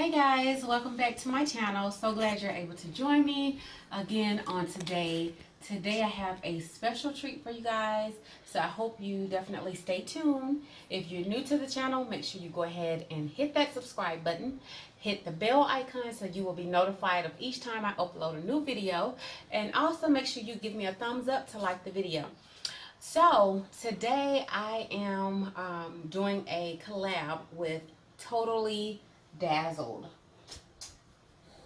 Hey guys, welcome back to my channel. So glad you're able to join me again on today. Today I have a special treat for you guys, so I hope you definitely stay tuned. If you're new to the channel, make sure you go ahead and hit that subscribe button. Hit the bell icon so you will be notified of each time I upload a new video. And also make sure you give me a thumbs up to like the video. So today I am doing a collab with Totally Dazzled.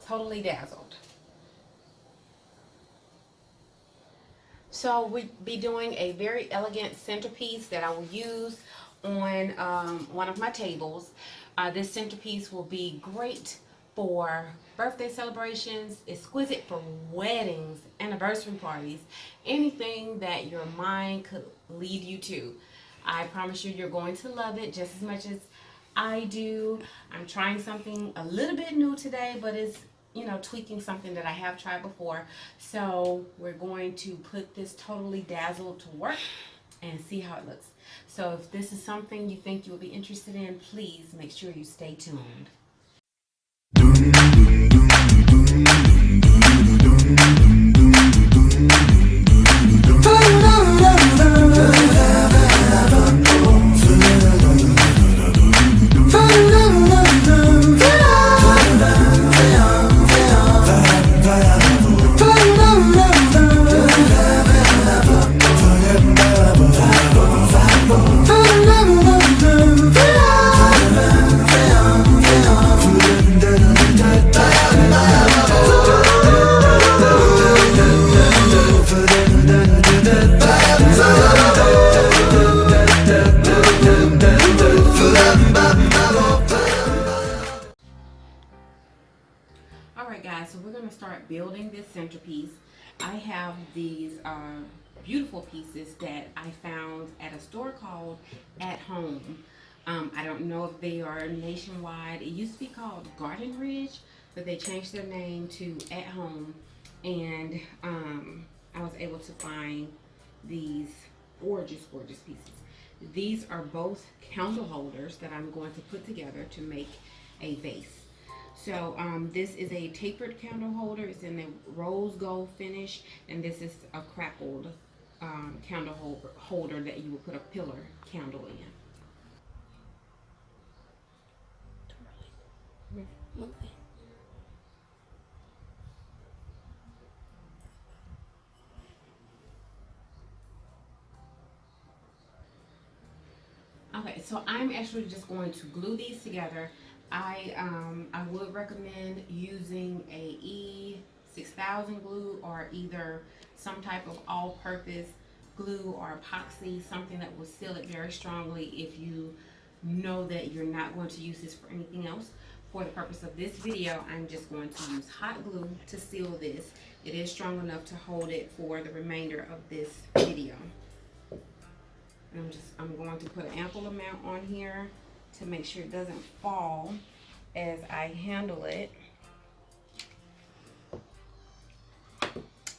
Totally Dazzled. So we'll be doing a very elegant centerpiece that I will use on one of my tables. This centerpiece will be great for birthday celebrations, exquisite for weddings, anniversary parties, anything that your mind could lead you to. I promise you, you're going to love it just as much as I do. I'm trying something a little bit new today, but it's, you know, tweaking something that I have tried before. So we're going to put this Totally Dazzled to work and see how it looks. So if this is something you think you will be interested in, please make sure you stay tuned. Alright guys, so we're going to start building this centerpiece. I have these beautiful pieces that I found at a store called At Home. I don't know if they are nationwide. It used to be called Garden Ridge, but they changed their name to At Home. And I was able to find these gorgeous, gorgeous pieces. These are both candle holders that I'm going to put together to make a vase. So this is a tapered candle holder. It's in the rose gold finish, and this is a crackled candle holder that you will put a pillar candle in. Okay, so I'm actually just going to glue these together. I would recommend using a E6000 glue or either some type of all-purpose glue or epoxy, something that will seal it very strongly if you know that you're not going to use this for anything else. For the purpose of this video, I'm just going to use hot glue to seal this. It is strong enough to hold it for the remainder of this video. I'm going to put an ample amount on here to make sure it doesn't fall as I handle it.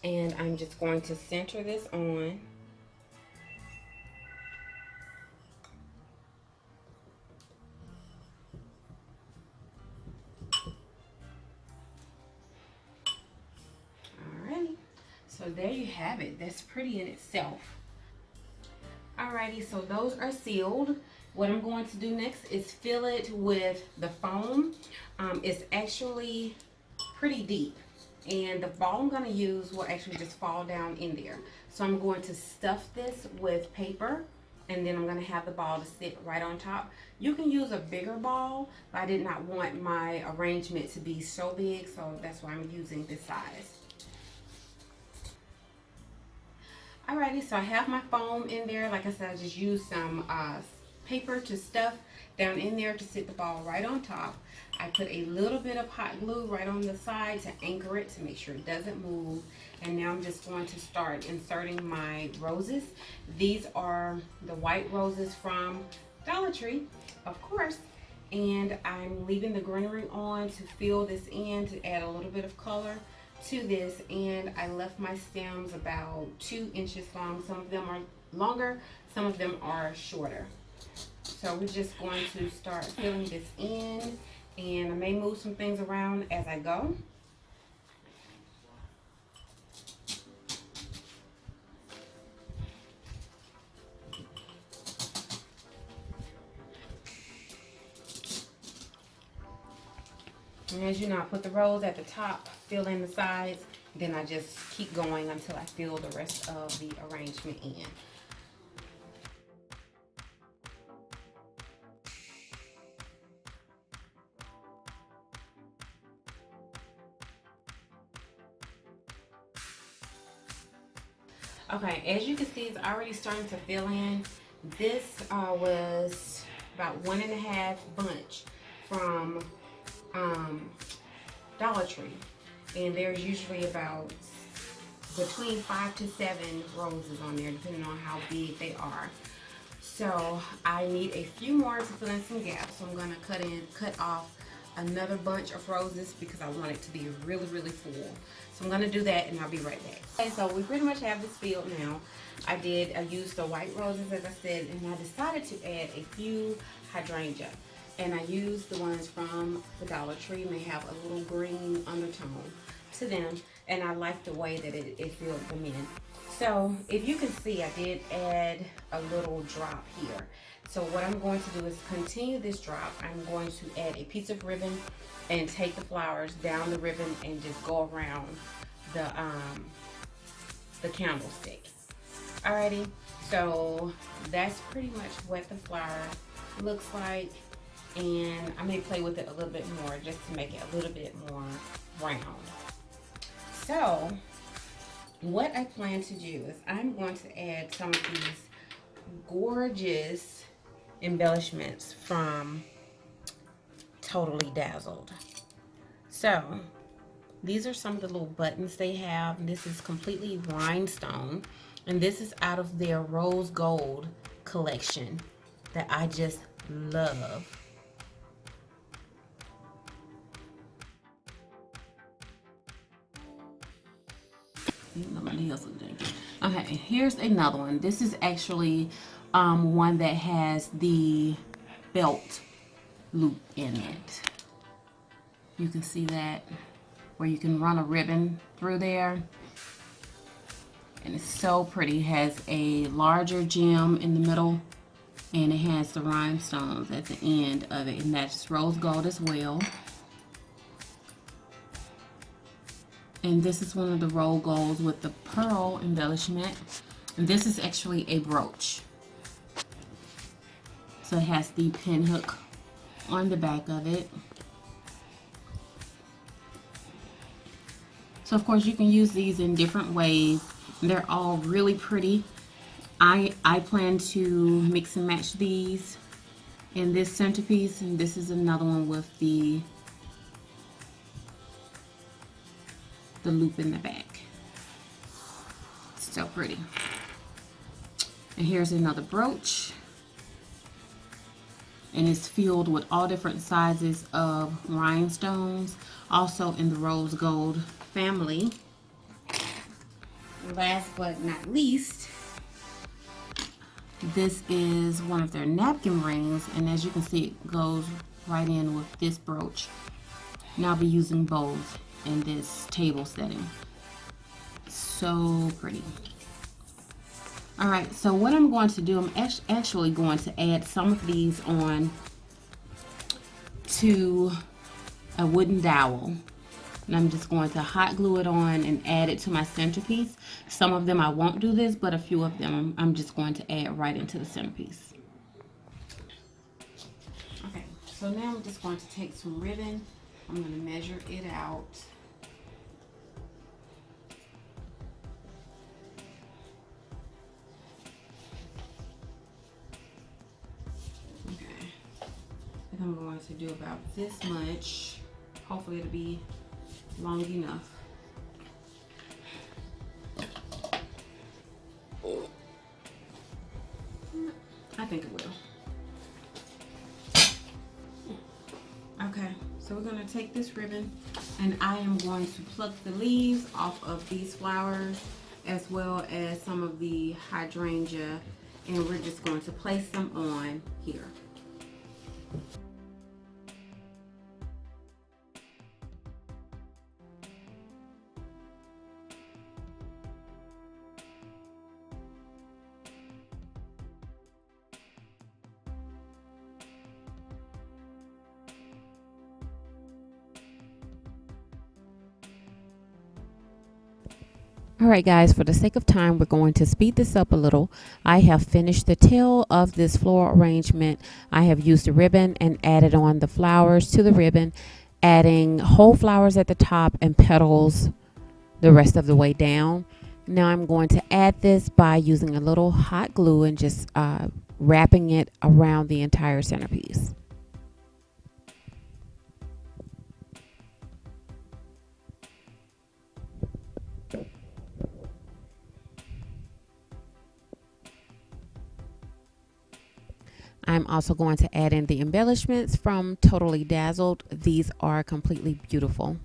And I'm just going to center this on. Alrighty, so there you have it. That's pretty in itself. Alrighty, so those are sealed. What I'm going to do next is fill it with the foam. It's actually pretty deep, and the ball I'm going to use will actually just fall down in there. So I'm going to stuff this with paper, and then I'm going to have the ball to sit right on top. You can use a bigger ball, but I did not want my arrangement to be so big, so that's why I'm using this size. Alrighty, so I have my foam in there. Like I said, I just used some paper to stuff down in there to sit the ball right on top. I put a little bit of hot glue right on the side to anchor it to make sure it doesn't move. And now I'm just going to start inserting my roses. These are the white roses from Dollar Tree, of course. And I'm leaving the greenery on to fill this in to add a little bit of color to this. And I left my stems about 2 inches long. Some of them are longer, some of them are shorter. So we're just going to start filling this in, and I may may move some things around as I go. And as you know, I put the rows at the top, fill in the sides, then I just keep going until I fill the rest of the arrangement in. Okay, as you can see, it's already starting to fill in. This was about 1.5 bunch from Dollar Tree, and there's usually about between 5 to 7 roses on there, depending on how big they are. So I need a few more to fill in some gaps. So I'm gonna cut off another bunch of roses because I want it to be really, really full. So I'm gonna do that and I'll be right back. Okay, so we pretty much have this filled now. I used the white roses, as I said, and I decided to add a few hydrangea. And I used the ones from the Dollar Tree, and they have a little green undertone to them. And I like the way that it filled them in. So if you can see, I did add a little drop here. So what I'm going to do is continue this drop. I'm going to add a piece of ribbon and take the flowers down the ribbon and just go around the candlestick. Alrighty, so that's pretty much what the flower looks like. And I may play with it a little bit more just to make it a little bit more round. So what I plan to do is I'm going to add some of these gorgeous embellishments from Totally Dazzled. So these are some of the little buttons they have. This is completely rhinestone, and this is out of their rose gold collection that I just love. Nobody else will drink it. Okay, here's another one. This is actually one that has the belt loop in it. You can see that, where you can run a ribbon through there. And it's so pretty. It has a larger gem in the middle, and it has the rhinestones at the end of it, and that's rose gold as well. And this is one of the rose golds with the pearl embellishment. And this is actually a brooch. So it has the pin hook on the back of it. So of course you can use these in different ways. They're all really pretty. I plan to mix and match these in this centerpiece, and this is another one with the loop in the back. So pretty. And here's another brooch, and it's filled with all different sizes of rhinestones, also in the rose gold family. Last but not least, this is one of their napkin rings, and as you can see, it goes right in with this brooch. And I'll be using both in this table setting. So pretty. Alright, so what I'm going to do, I'm actually going to add some of these on to a wooden dowel. And I'm just going to hot glue it on and add it to my centerpiece. Some of them I won't do this, but a few of them I'm just going to add right into the centerpiece. Okay, so now I'm just going to take some ribbon. I'm going to measure it out. Okay, I think I'm going to do about this much. Hopefully it'll be long enough. I think it will. Okay, so we're going to take this ribbon, and I am going to pluck the leaves off of these flowers as well as some of the hydrangea, and we're just going to place them on here. All right, guys, for the sake of time, we're going to speed this up a little. I have finished the tail of this floral arrangement. I have used a ribbon and added on the flowers to the ribbon, adding whole flowers at the top and petals the rest of the way down. Now I'm going to add this by using a little hot glue and just wrapping it around the entire centerpiece. I'm also going to add in the embellishments from Totally Dazzled. These are completely beautiful.